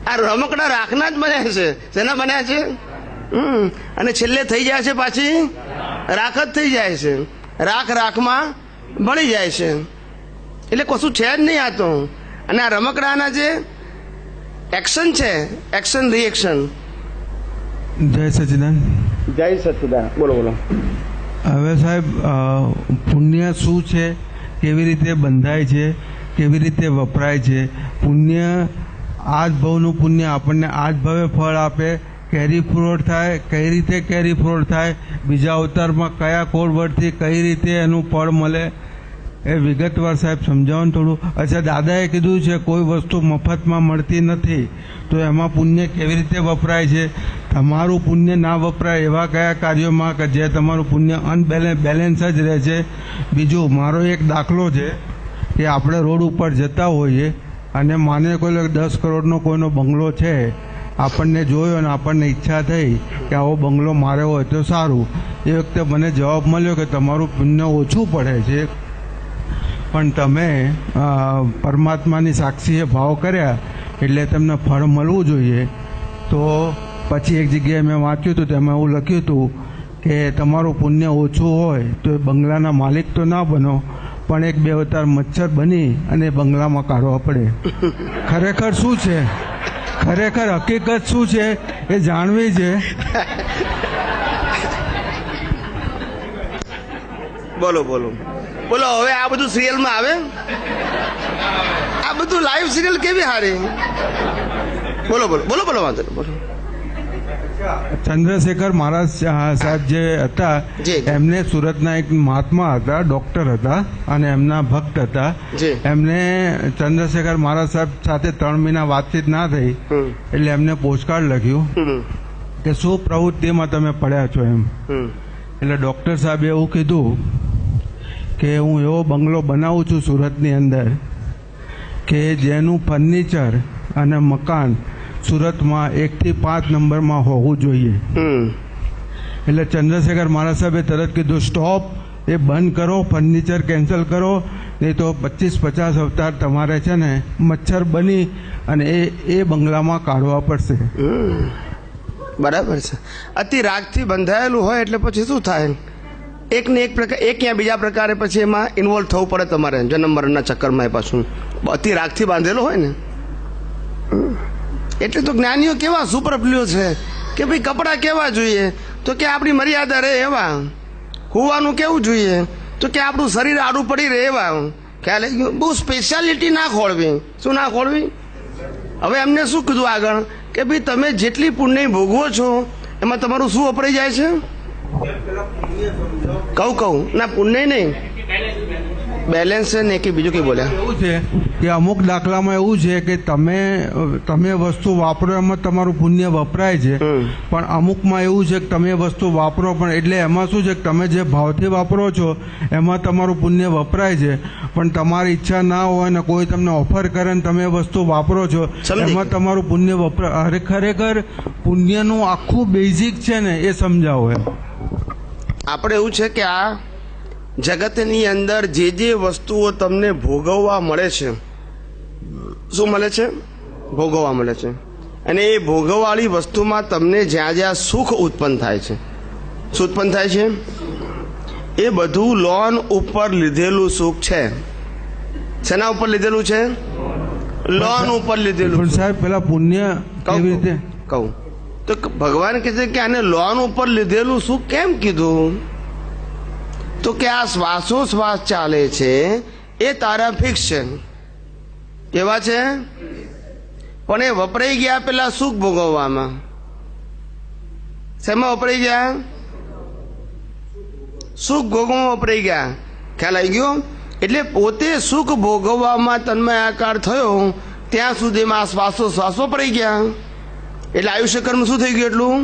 આ રમકડા રાખના જ બન્યા છે. શેના બન્યા છે? અને છેલ્લે થઈ જાય છે પાછી રાખ જ થઈ જાય છે. રાખ રાખમાં ભળી જાય છે. એટલે કશું છે જ નહીં આ તો. અને આ રમકડાના જે એક્શન છે, એક્શન રિએક્શન. જય સચિદાન. જય સચિદાન. બોલો બોલો. હવે સાહેબ, પુણ્ય શું છે, કેવી રીતે બંધાય છે, કેવી રીતે વપરાય છે? પુણ્ય, આ જ ભવનું પુણ્ય આપણને આ જ ભવે ફળ આપે, કેરી ફ્રૂટ થાય, કઈ રીતે કેરી ફ્રૂટ થાય, બીજા અવતારમાં કયા કોડ વર્ડથી કઈ રીતે એનું ફળ મળે, એ વિગતવાર સાહેબ સમજાવો ને થોડું. અચ્છા, દાદાએ કીધું છે કોઈ વસ્તુ મફતમાં મળતી નથી, તો એમાં પુણ્ય કેવી રીતે વપરાય છે? તમારું પુણ્ય ના વપરાય એવા કયા કાર્યોમાં કે જે તમારું પુણ્ય બેલેન્સ જ રહે છે? બીજું, મારો એક દાખલો છે કે આપણે રોડ ઉપર જતા હોઈએ અને માને કોઈ 10 કરોડનો કોઈનો બંગલો છે, આપણને જોયો અને આપણને ઈચ્છા થઈ કે આવો બંગલો મારે હોય તો સારું. એ વખતે મને જવાબ મળ્યો કે તમારું પુણ્ય ઓછું પડે છે, પણ તમે પરમાત્માની સાક્ષીએ ભાવ કર્યા એટલે તમને ફળ મળવું જોઈએ. તો પછી એક જગ્યાએ મેં વાંચ્યું હતું, તેમાં એવું લખ્યું હતું કે તમારું પુણ્ય ઓછું હોય તો એ બંગલાના માલિક તો ના બનો, પણ 1-2 અવતાર મચ્છર બની અને બંગલામાં કાઢવા પડે. ખરેખર શું છે, ખરેખર હકીકત શું છે એ જાણવી છે. બોલો બોલો બોલો. હવે આ બધું સિરિયલમાં આવે? આ બધું લાઈવ સિરિયલ કેવી હારી? બોલો બોલો બોલો બોલો. વાંધો નહીં, બોલો. ચંદ્રશેખર મહારાજ સાહેબ જે હતા, એમને સુરતના એક મહાત્મા હતા, ડોક્ટર હતા અને એમના ભક્ત હતા. એમને ચંદ્રશેખર મહારાજ સાહેબ સાથે 3 મહિના વાતચીત ના થઈ, એટલે એમને પોસ્ટકાર્ડ લખ્યું કે શું પ્રવૃત્તિમાં તમે પડ્યા છો એમ. એટલે ડોક્ટર સાહેબે એવું કીધું કે હું એવો બંગલો બનાવું છું સુરતની અંદર કે જેનું ફર્નિચર અને મકાન સુરતમાં 1 થી 5 નંબરમાં હોવું જોઈએ. એટલે ચંદ્રશેખર મહારાજ સાહેબે તરત કીધું, સ્ટોપ, એ બંધ કરો, ફર્નિચર કેન્સલ કરો, નહીં તો 25-50 અવતાર તમારે છે ને મચ્છર બની અને એ બંગલામાં કાઢવા પડશે. બરાબર છે. અતિ રાગથી બંધાયેલું હોય એટલે પછી શું થાય? એકને એક પ્રકાર, એક યા બીજા પ્રકારે પછી એમાં ઇન્વોલ્વ થવું પડે તમારે જન્મ મરણના ચક્કરમાં. એ પાછું અતિ રાગથી બાંધેલો હોય ને. એટલે તો જ્ઞાનીઓ કેવા સુપ્રપ્લ્યો છે કે ભાઈ કપડાં કેવા જોઈએ, તો કે આપણી મર્યાદા રહે એવા. હોવાનું કેવું જોઈએ, તો કે આપણું શરીર આડું પડી રહે એવા. ખ્યાલ આવી ગયો? બહુ સ્પેશિયાલિટી ના ખોળવી. શું ના ખોળવી? હવે એમને શું કીધું આગળ કે ભાઈ તમે જેટલી પુણ્ય ભોગવો છો એમાં તમારું શું વપરાઈ જાય છે? કહું ના, પુણ્ય નહીં, બેલેન્સ છે ને કે બીજું કંઈ બોલ્યા? એવું છે કે અમુક દાખલામાં એવું છે કે તમે વસ્તુ વાપરો એમાં તમારું પુણ્ય વપરાય છે, પણ અમુકમાં એવું છે કે તમે વસ્તુ વાપરો પણ, એટલે એમાં શું છે કે તમે જે ભાવથી વાપરો છો એમાં તમારું પુણ્ય વપરાય છે, પણ તમારી ઈચ્છા ના હોય ને કોઈ તમને ઓફર કરે ને તમે વસ્તુ વાપરો છો એમાં તમારું પુણ્ય વપરાય. ખરેખર પુણ્યનું આખું બેઝિક છે ને એ સમજાવો એમ. આપણે એવું છે કે આ જગતની અંદર જે જે વસ્તુઓ તમને ભોગવવા મળે છે, શું મળે છે? ભોગવવા મળે છે. અને એ ભોગવવાળી વસ્તુમાં તમને જ્યાં જ્યાં સુખ ઉત્પન્ન થાય છે, શું ઉત્પન્ન થાય છે? એ બધું લોન ઉપર લીધેલું સુખ છે. શેના ઉપર લીધેલું છે? લોન ઉપર લીધેલું. પણ સાહેબ, પેલા પુણ્ય કેવી રીતે? કહું તો ભગવાન કહે છે કે આને લોન ઉપર લીધેલું સુખ કેમ કીધું? તો કે આ શ્વાસોશ્વાસ ચાલે છે એ તારા ફિક્સ છે. કેવા છે? પણ એ વપરાઈ ગયા પેલા સુખ ભોગવવામાં. શેમાં વપરાઈ ગયા? સુખ ભોગવવામાં વપરાઈ ગયા. ખ્યાલ આવી ગયો? એટલે પોતે સુખ ભોગવવામાં તન્મયાકાર થયો ત્યાં સુધીમાં આ શ્વાસોશ્વાસ વપરાઈ ગયા. એટલે આયુષ્યકર્મ શું થઈ ગયું? એટલું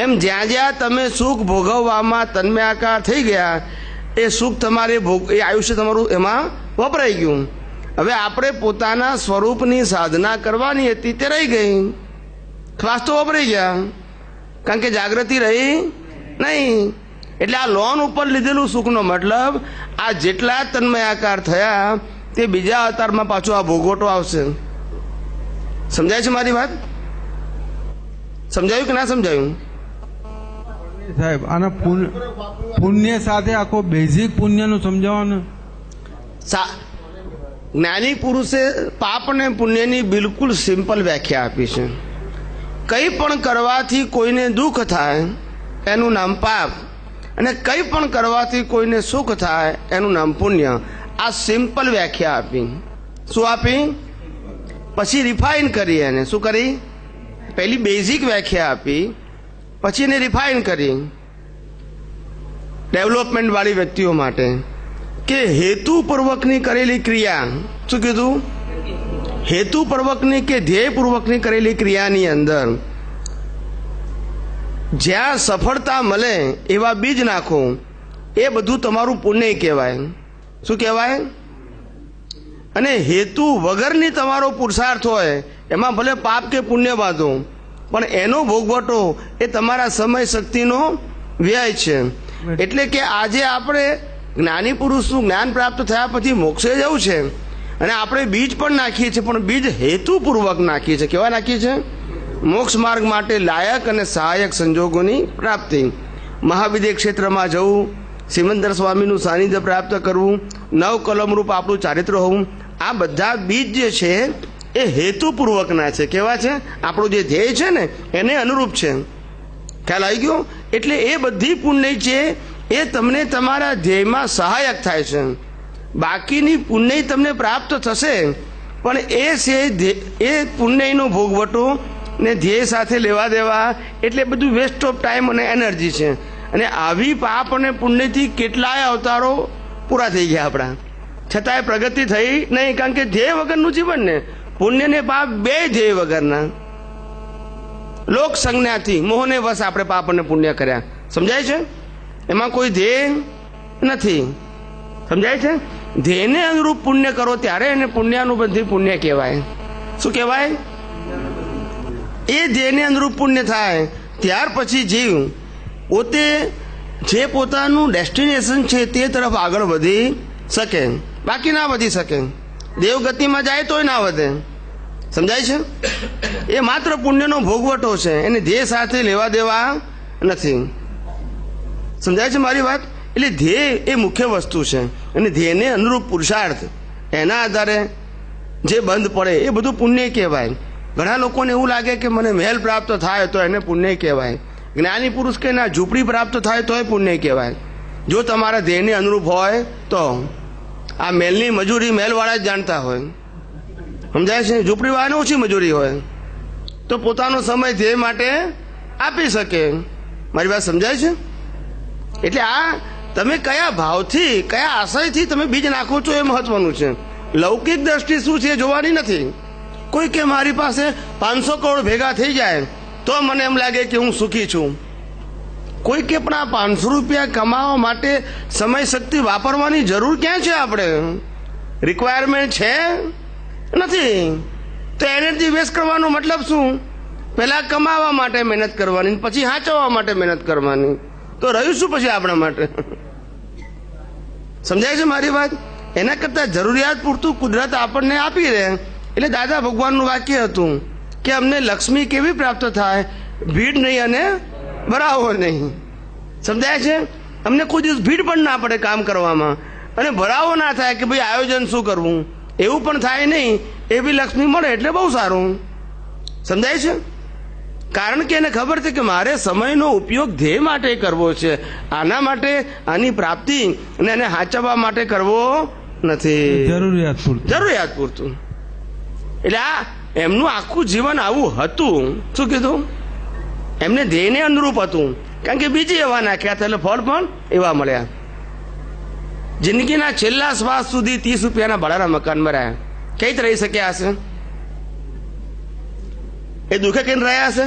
એમ જ્યાં જ્યાં તમે સુખ ભોગવવામાં તન્મયાકાર થઈ ગયા એ સુખ તમારે એ આયુષ્ય તમારું એમાં વપરાઈ ગયું. હવે આપણે પોતાના સ્વરૂપની સાધના કરવાની હતી તે રહી ગઈ. શ્વાસ તો વપરાઈ ગયા, કારણ કે જાગૃતિ રહી નહીં. એટલે આ લોન ઉપર લીધેલું સુખનો મતલબ આ જેટલા તન્મયાકાર થયા તે બીજા અવતારમાં પાછો આ ભોગવટો આવશે. સમજાય છે મારી વાત? સમજાયું કે ના સમજાયું? સાહેબ આના પુણ્ય સાથે આખો બેઝિક પુણ્યનું સમજાવવાનું. જ્ઞાની પુરુષે પાપ અને પુણ્યની બિલકુલ સિમ્પલ વ્યાખ્યા આપી છે. કંઈ પણ કરવાથી કોઈને દુઃખ થાય એનું નામ પાપ, અને કંઈ પણ કરવાથી કોઈને સુખ થાય એનું નામ પુણ્ય. આ સિમ્પલ વ્યાખ્યા આપી. શું આપી? પછી રિફાઇન કરી. એને શું કરી? પહેલી બેઝિક વ્યાખ્યા આપી, પછી એને રિફાઇન કરી ડેવલપમેન્ટ વાળી વ્યક્તિઓ માટે કે હેતુપૂર્વકની કરેલી ક્રિયા. શું કીધું? હેતુપૂર્વકની કે ધ્યેયપૂર્વકની કરેલી ક્રિયાની અંદર જ્યાં સફળતા મળે એવા બીજ નાખો, એ બધું તમારું પુણ્ય કહેવાય. શું કહેવાય? અને હેતુ વગરની તમારો પુરુષાર્થ હોય એમાં ભલે પાપ કે પુણ્ય બાંધો, પણ એનો ભોગવટો એ તમારા સમય શક્તિનો વ્યય છે. એટલે કે આજે આપણે જ્ઞાની પુરુષનું જ્ઞાન પ્રાપ્ત થયા પછી મોક્ષે જવું છે, અને આપણે બીજ પણ નાખીએ છીએ, પણ બીજ હેતુપૂર્વક નાખીએ છીએ. કેવા નાખીએ છીએ? મોક્ષ માર્ગ માટે લાયક અને સહાયક સંજોગોની પ્રાપ્તિ. મહાવિદ્ય ક્ષેત્રમાં જવું, સિમંદર સ્વામીનું સાનિધ્ય પ્રાપ્ત કરવું, નવ કલમરૂપ આપણું ચારિત્ર હોવું, આ બધા બીજ જે છે એ હેતુપૂર્વકના છે. કેવા છે? આપણું જે ધ્યેય છે ને એને અનુરૂપ છે. ખ્યાલ આવી ગયો? એટલે એ બધી પુણ્ય છે એ તમને તમારા ધ્યેયમાં સહાયક થાય છે. બાકીની પુણ્ય તમને પ્રાપ્ત થશે, પણ એ છે એ પુણ્યનો ભોગવટો ને ધ્યેય સાથે લેવા દેવા, એટલે બધું વેસ્ટ ઓફ ટાઈમ અને એનર્જી છે. અને આવી પાપ અને પુણ્યથી કેટલાય અવતારો પૂરા થઈ ગયા આપણા, છતાંય પ્રગતિ થઈ નહીં. કારણ કે ધ્યેય વગરનું જીવન ને પુણ્ય ને પાપ બે ધ્યેય વગરના. લોક સંજ્ઞાથી મોહને વશ આપણે પાપ અને પુણ્ય કર્યા. સમજાય છે? એમાં કોઈ ધ્યેય નથી. સમજાય છે? ધ્યેયને અનુરૂપ પુણ્ય કરો ત્યારે એને પુણ્યાનુબંધી પુણ્ય કહેવાય. શું કહેવાય? એ ધ્યેયને અનુરૂપ પુણ્ય થાય ત્યાર પછી જીવ પોતે જે પોતાનું ડેસ્ટિનેશન છે તે તરફ આગળ વધી શકે, બાકી ના વધી શકે. દેવગતિમાં જાય તોય ના વધે. સમજાય છે? એ માત્ર પુણ્યનો ભોગવટો છે, એને ધ્યેય સાથે લેવા દેવા નથી. સમજાય છે મારી વાત? એટલે ધ્યેય એ મુખ્ય વસ્તુ છે, અને ધ્યેયને અનુરૂપ પુરુષાર્થ એના આધારે જે બંધ પડે એ બધું પુણ્ય કહેવાય. ઘણા લોકોને એવું લાગે કે મને મહેલ પ્રાપ્ત થાય તો એને પુણ્ય કહેવાય. જ્ઞાની પુરુષ કે ના, ઝૂંપડી પ્રાપ્ત થાય તોય પુણ્ય કહેવાય, જો તમારા ધ્યેયને અનુરૂપ હોય તો. આ મહેલની મજૂરી મહેલવાળા જ જાણતા હોય. સમજાય છે? ઝૂંપડીવાળાને ઓછી મજૂરી હોય તો પોતાનો સમય ધ્યેય માટે આપી શકે. મારી વાત સમજાય છે? એટલે આ તમે કયા ભાવથી, કયા આશયથી તમે બીજ નાખો છો એ મહત્વનું છે. લૌકિક દ્રષ્ટિ શું છે જોવાની નથી. કોઈ કે મારી પાસે 500 કરોડ ભેગા થઈ જાય તો મને એમ લાગે કે હું સુખી છું. કોઈ કે પણ આ 500 રૂપિયા કમાવા માટે સમય શક્તિ વાપરવાની જરૂર ક્યાં છે? આપણે રિક્વાયરમેન્ટ છે નથી, તો એનર્જી વેસ્ટ કરવાનો મતલબ શું? પહેલા કમાવા માટે મહેનત કરવાની, પછી હાચવવા માટે મહેનત કરવાની, તો રહ્યું શું પછી આપણા માટે? સમજાય છે મારી વાત? એના કરતા જરૂરિયાત પૂરતું કુદરત આપણને આપી રહે. એટલે દાદા ભગવાનનું વાક્ય હતું કે અમને લક્ષ્મી કેવી પ્રાપ્ત થાય? ભીડ નહીં અને ભરાવો નહીં. સમજાય છે? અમને કોઈ દિવસ ભીડ પણ ના પડે કામ કરવામાં, અને ભરાવો ના થાય કે ભાઈ આયોજન શું કરવું, એવું પણ થાય નહીં. એવી લક્ષ્મી મળે એટલે બહુ સારું. સમજાય છે? કારણ કે એને ખબર છે કે મારે સમયનો ઉપયોગ ધ્યેય માટે કરવો છે, આના માટે, આની પ્રાપ્તિ અને એને હાચવવા માટે કરવો નથી. જરૂરિયાત પૂરતું. એટલે આ એમનું આખું જીવન આવું હતું. શું કીધું? એમને ધ્યેયને અનુરૂપ હતું, કારણ કે બીજી એવા નાખ્યા હતા એટલે ફળ પણ એવા મળ્યા. જિંદગીના છેલ્લા શ્વાસ સુધી 30 રૂપિયાના ભાડાના મકાનમાં રહ્યા. કઈ રહી શક્યા હશે? એ દુઃખે કઈ રહ્યા હશે?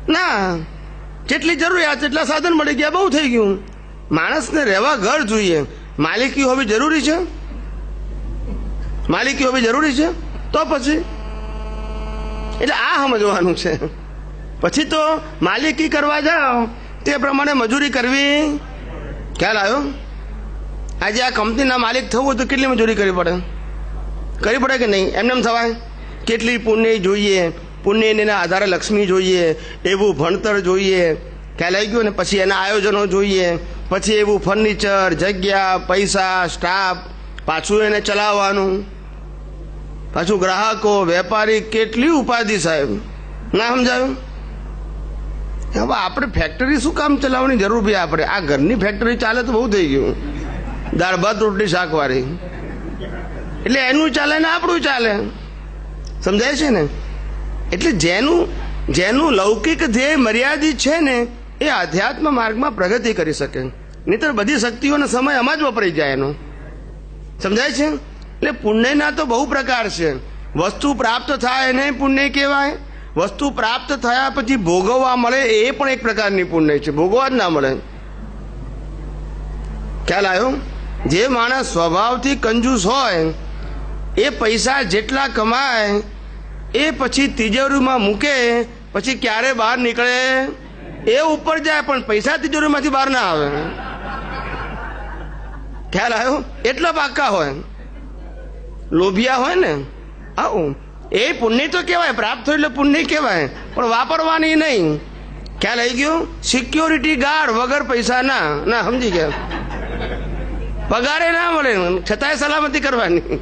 ના. જેટલી જરૂરિયાત એટલા સાધન મળી ગયા, બહુ થઈ ગયું. માણસને રહેવા ઘર જોઈએ. માલિકી હોવી જરૂરી છે? માલિકી હોવી જરૂરી છે? તો પછી એટલે આ સમજવાનું છે. પછી તો માલિકી કરવા જાઓ તે પ્રમાણે મજૂરી કરવી. ખ્યાલ આવ્યો? આજે આ કંપનીના માલિક થવું તો કેટલી મજૂરી કરવી પડે? કરવી પડે કે નહીં? એમને એમ થવાય? કેટલી પુણ્ય જોઈએ, પુણ્યના આધારે લક્ષ્મી જોઈએ, એવું ભણતર જોઈએ, ખ્યાલ આવી ગયો ને? પછી એના આયોજનો જોઈએ, પછી એવું ફર્નિચર, જગ્યા, પૈસા, સ્ટાફ, પાછું એને ચલાવવાનું, પાછું ગ્રાહકો, વેપારી, કેટલી ઉપાધિ સાહેબ. ના સમજાયું? હવે આપણે ફેક્ટરી શું કામ ચલાવવાની જરૂર ભાઈ? આપણે આ ઘરની ફેક્ટરી ચાલે તો બહુ થઈ ગયું, દાળ ભાત રોટલી શાકવાળી, એટલે એનું ચાલે ને આપણું ચાલે. સમજાય છે ને? એટલે જેનું લૌકિક ધ્યેય મર્યાદિત છે ને એ આધ્યાત્મ માર્ગમાં પ્રગતિ કરી શકે, નહીતર બધી શક્તિઓનો સમય આમાં જ વપરાઈ જાય એનો. સમજાય છે? એટલે પુણ્યના તો બહુ પ્રકાર છે. વસ્તુ પ્રાપ્ત થાય એને પુણ્ય કહેવાય, વસ્તુ પ્રાપ્ત થયા પછી ભોગવવા મળે એ પણ એક પ્રકારની પુણ્ય છે, ભોગવવા જ ના મળે. ખ્યાલ આવ્યો? જે માણસ સ્વભાવથી કંજૂસ હોય એ પૈસા જેટલા કમાય એ પછી તિજોરીમાં મૂકે, પછી ક્યારે બહાર નીકળે એ ઉપર જાય, પણ પૈસા તિજોરીમાંથી બહાર ના આવે. ખ્યાલ આવ્યો? એટલા પાકા હોય, લોભિયા હોય ને, આવું એ પુણ્ય તો કહેવાય, પ્રાપ્ત થયું એટલે પુણ્ય કહેવાય, પણ વાપરવાની નહીં. ખ્યાલ આવી ગયો? સિક્યોરિટી ગાર્ડ વગર પૈસા ના સમજી ગયા? પગારે ના મળે છતાંય સલામતી કરવાની.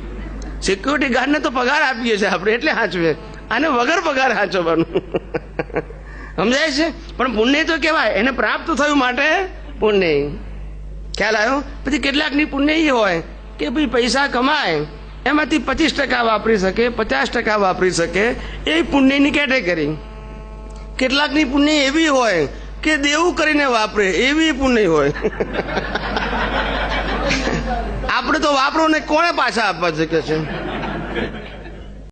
સિક્યોરિટી ગાર્ડને તો પગાર આપીએ છીએ આપણે એટલે સાચવે, આને વગર પગાર સાચવવાનું. સમજાય છે? પણ પુણ્ય તો કહેવાય, એને પ્રાપ્ત થયું માટે પુણ્ય. ખ્યાલ આવ્યો? પછી કેટલાકની પુણ્ય એ હોય કે ભાઈ પૈસા કમાય એમાંથી 25% વાપરી શકે, 50% વાપરી શકે, એ પુણ્યની કેટેગરી. કેટલાકની પુણ્ય એવી હોય કે દેવું કરીને વાપરે, એવી પુણ્ય હોય. આપણે તો વાપરો ને કોણે પાછા આપવા શકે છે?